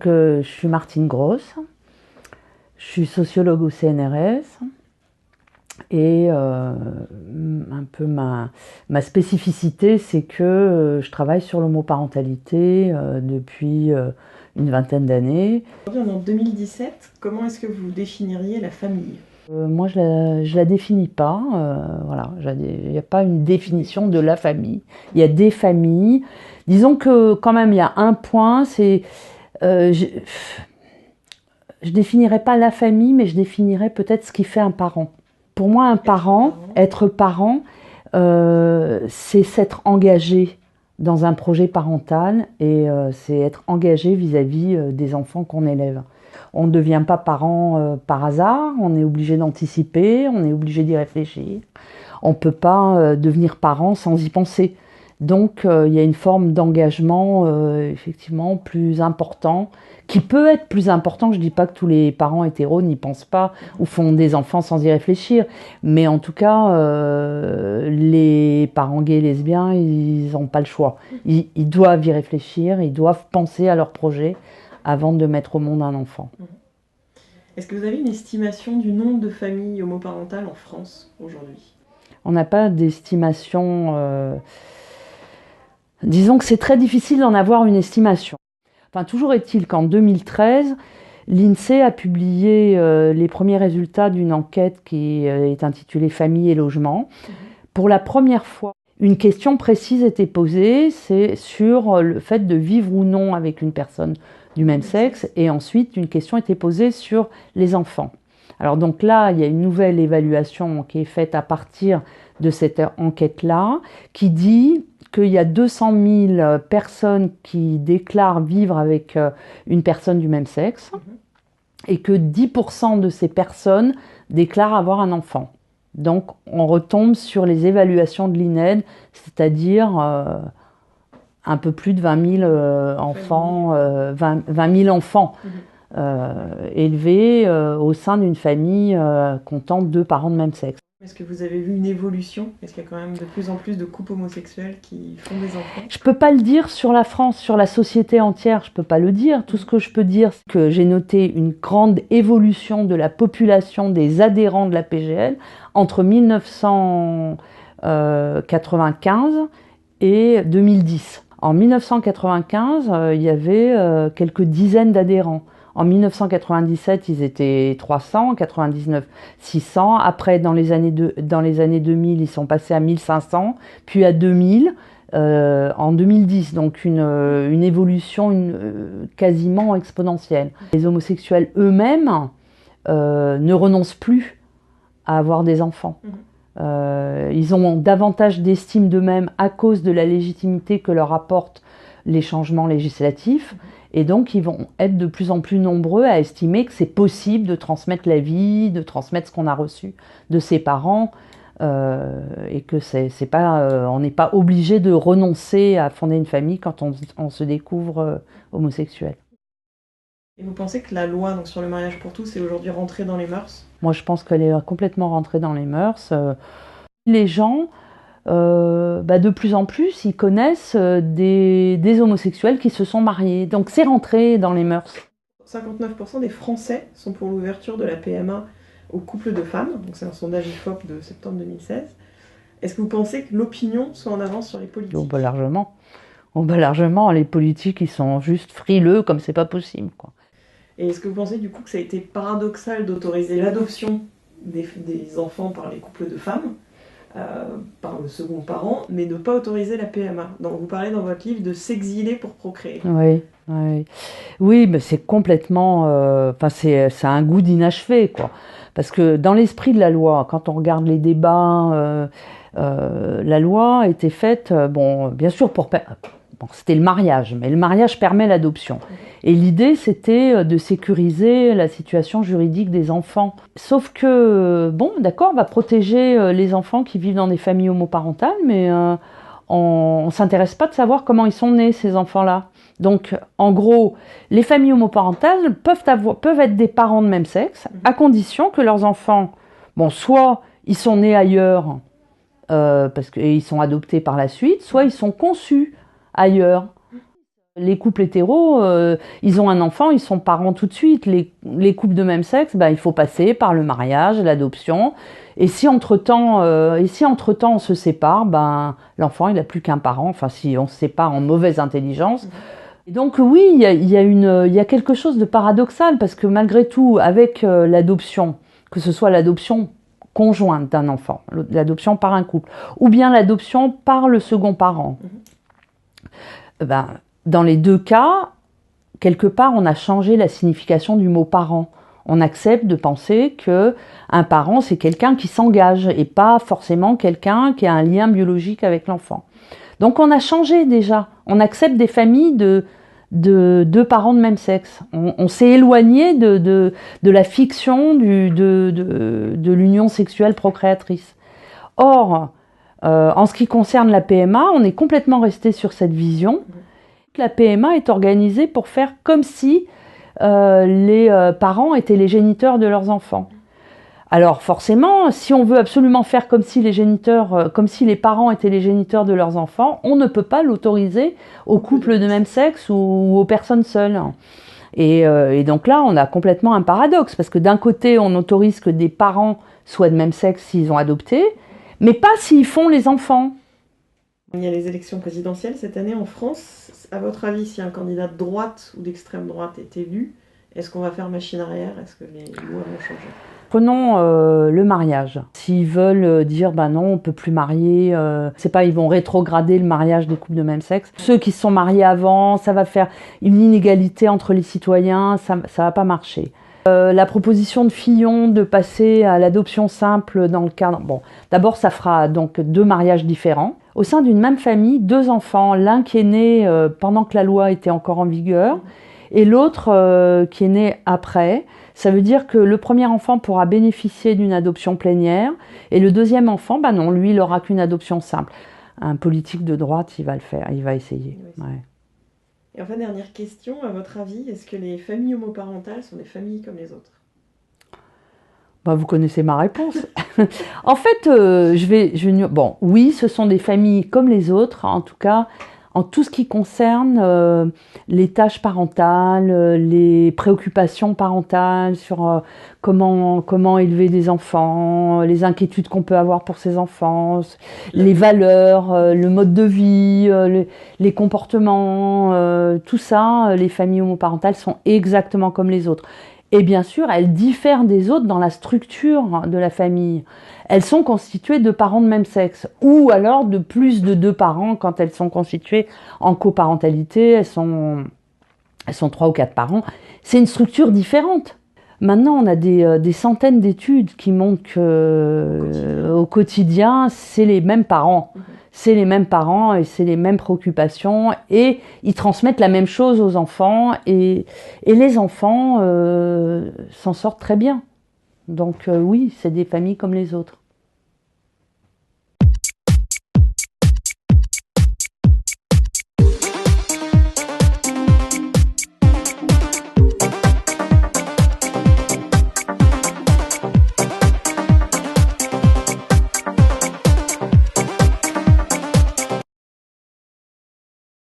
Je suis Martine Gross, je suis sociologue au CNRS et un peu ma spécificité, c'est que je travaille sur l'homoparentalité depuis une vingtaine d'années. Aujourd'hui, on est en 2017. Comment est-ce que vous définiriez la famille? Moi, je la définis pas. Voilà, il n'y a pas une définition de la famille. Il y a des familles. Disons que quand même, il y a un point, c'est je définirais pas la famille, mais je définirais peut-être ce qui fait un parent. Pour moi, être parent, c'est s'être engagé dans un projet parental et c'est être engagé vis-à-vis des enfants qu'on élève. On ne devient pas parent par hasard, on est obligé d'anticiper, on est obligé d'y réfléchir. On ne peut pas devenir parent sans y penser. Donc il y a une forme d'engagement effectivement plus important, qui peut être plus important. Je ne dis pas que tous les parents hétéros n'y pensent pas ou font des enfants sans y réfléchir, mais en tout cas les parents gays et lesbiens, ils n'ont pas le choix. Ils doivent y réfléchir, ils doivent penser à leur projet avant de mettre au monde un enfant. Est-ce que vous avez une estimation du nombre de familles homoparentales en France aujourd'hui? On n'a pas d'estimation. Disons que c'est très difficile d'en avoir une estimation. Enfin, toujours est-il qu'en 2013, l'INSEE a publié les premiers résultats d'une enquête qui est intitulée Famille et logement. Pour la première fois, une question précise était posée, c'est sur le fait de vivre ou non avec une personne du même sexe, et ensuite une question était posée sur les enfants. Alors donc là, il y a une nouvelle évaluation qui est faite à partir de cette enquête-là, qui dit qu'il y a 200 000 personnes qui déclarent vivre avec une personne du même sexe, et que 10% de ces personnes déclarent avoir un enfant. Donc on retombe sur les évaluations de l'INED, c'est-à-dire un peu plus de 20 000 enfants, 20 000 enfants élevés au sein d'une famille comptant 2 parents de même sexe. Est-ce que vous avez vu une évolution? Est-ce qu'il y a quand même de plus en plus de couples homosexuels qui font des enfants? Je ne peux pas le dire sur la France, sur la société entière, je ne peux pas le dire. Tout ce que je peux dire, c'est que j'ai noté une grande évolution de la population des adhérents de la PGL entre 1995 et 2010. En 1995, il y avait quelques dizaines d'adhérents. En 1997, ils étaient 300, en 99, 600. Après, dans les années 2000, ils sont passés à 1500, puis à 2000 en 2010. Donc une évolution quasiment exponentielle. Les homosexuels eux-mêmes ne renoncent plus à avoir des enfants. Ils ont davantage d'estime d'eux-mêmes à cause de la légitimité que leur apportent les changements législatifs. Et donc, ils vont être de plus en plus nombreux à estimer que c'est possible de transmettre la vie, de transmettre ce qu'on a reçu de ses parents, et que c'est pas, on n'est pas obligé de renoncer à fonder une famille quand on se découvre homosexuel. Et vous pensez que la loi donc, sur le mariage pour tous est aujourd'hui rentrée dans les mœurs? Moi, je pense qu'elle est complètement rentrée dans les mœurs. Les gens... de plus en plus, ils connaissent des homosexuels qui se sont mariés. Donc c'est rentré dans les mœurs. 59% des Français sont pour l'ouverture de la PMA aux couples de femmes. Donc c'est un sondage IFOP de septembre 2016. Est-ce que vous pensez que l'opinion soit en avance sur les politiques? Oh, largement. Oh, largement. Les politiques, ils sont juste frileux comme c'est pas possible, quoi. Et est-ce que vous pensez du coup que ça a été paradoxal d'autoriser l'adoption des enfants par les couples de femmes par le second parent, mais ne pas autoriser la PMA? Donc vous parlez dans votre livre de s'exiler pour procréer. Oui, mais c'est complètement... ça a un goût d'inachevé, quoi. Parce que dans l'esprit de la loi, quand on regarde les débats, la loi a été faite, bien sûr, c'était le mariage, mais le mariage permet l'adoption. Et l'idée, c'était de sécuriser la situation juridique des enfants. Sauf que, d'accord, on va protéger les enfants qui vivent dans des familles homoparentales, mais on ne s'intéresse pas de savoir comment ils sont nés, ces enfants-là. Donc, en gros, les familles homoparentales peuvent être des parents de même sexe, à condition que leurs enfants, soit ils sont nés ailleurs, parce qu'ils sont adoptés par la suite, soit ils sont conçus ailleurs. Les couples hétéros, ils ont un enfant, ils sont parents tout de suite. Les couples de même sexe, il faut passer par le mariage, l'adoption. Et si entre-temps on se sépare, l'enfant il n'a plus qu'un parent. Enfin, si on se sépare en mauvaise intelligence. Et donc oui, il y a quelque chose de paradoxal parce que malgré tout, avec l'adoption, que ce soit l'adoption conjointe d'un enfant, l'adoption par un couple, ou bien l'adoption par le second parent, dans les deux cas, quelque part, on a changé la signification du mot parent. On accepte de penser que un parent, c'est quelqu'un qui s'engage et pas forcément quelqu'un qui a un lien biologique avec l'enfant. Donc on a changé déjà. On accepte des familles de deux parents de même sexe. On s'est éloigné de la fiction de l'union sexuelle procréatrice. Or, en ce qui concerne la PMA, on est complètement resté sur cette vision. La PMA est organisée pour faire comme si les parents étaient les géniteurs de leurs enfants. Alors forcément, si on veut absolument faire comme si les parents étaient les géniteurs de leurs enfants, on ne peut pas l'autoriser aux couples de même sexe ou aux personnes seules. Et donc là, on a complètement un paradoxe, parce que d'un côté, on autorise que des parents soient de même sexe s'ils ont adopté, mais pas s'ils font les enfants. Il y a les élections présidentielles cette année en France. À votre avis, si un candidat de droite ou d'extrême droite est élu, est-ce qu'on va faire machine arrière? Est-ce que les lois vont changer? Prenons le mariage. S'ils veulent dire non, on peut plus marier, ils vont rétrograder le mariage des couples de même sexe. Ceux qui se sont mariés avant, ça va faire une inégalité entre les citoyens, ça va pas marcher. La proposition de Fillon de passer à l'adoption simple dans le cadre... d'abord ça fera donc 2 mariages différents. Au sein d'une même famille, 2 enfants, l'un qui est né pendant que la loi était encore en vigueur, et l'autre qui est né après. Ça veut dire que le premier enfant pourra bénéficier d'une adoption plénière, et le deuxième enfant, non, lui, il n'aura qu'une adoption simple. Un politique de droite, il va le faire, il va essayer. Oui. Ouais. Et enfin, dernière question, à votre avis, est-ce que les familles homoparentales sont des familles comme les autres? Vous connaissez ma réponse. En fait, oui, ce sont des familles comme les autres, en tout cas, en tout ce qui concerne les tâches parentales, les préoccupations parentales sur comment élever des enfants, les inquiétudes qu'on peut avoir pour ces enfants, les valeurs, le mode de vie, les comportements, tout ça, les familles homoparentales sont exactement comme les autres. Et bien sûr, elles diffèrent des autres dans la structure de la famille. Elles sont constituées de parents de même sexe, ou alors de plus de 2 parents quand elles sont constituées en coparentalité, elles sont 3 ou 4 parents. C'est une structure différente. Maintenant, on a des centaines d'études qui montrent qu'au quotidien, c'est les mêmes parents. C'est les mêmes parents et c'est les mêmes préoccupations, et ils transmettent la même chose aux enfants, et les enfants s'en sortent très bien. Donc oui, c'est des familles comme les autres.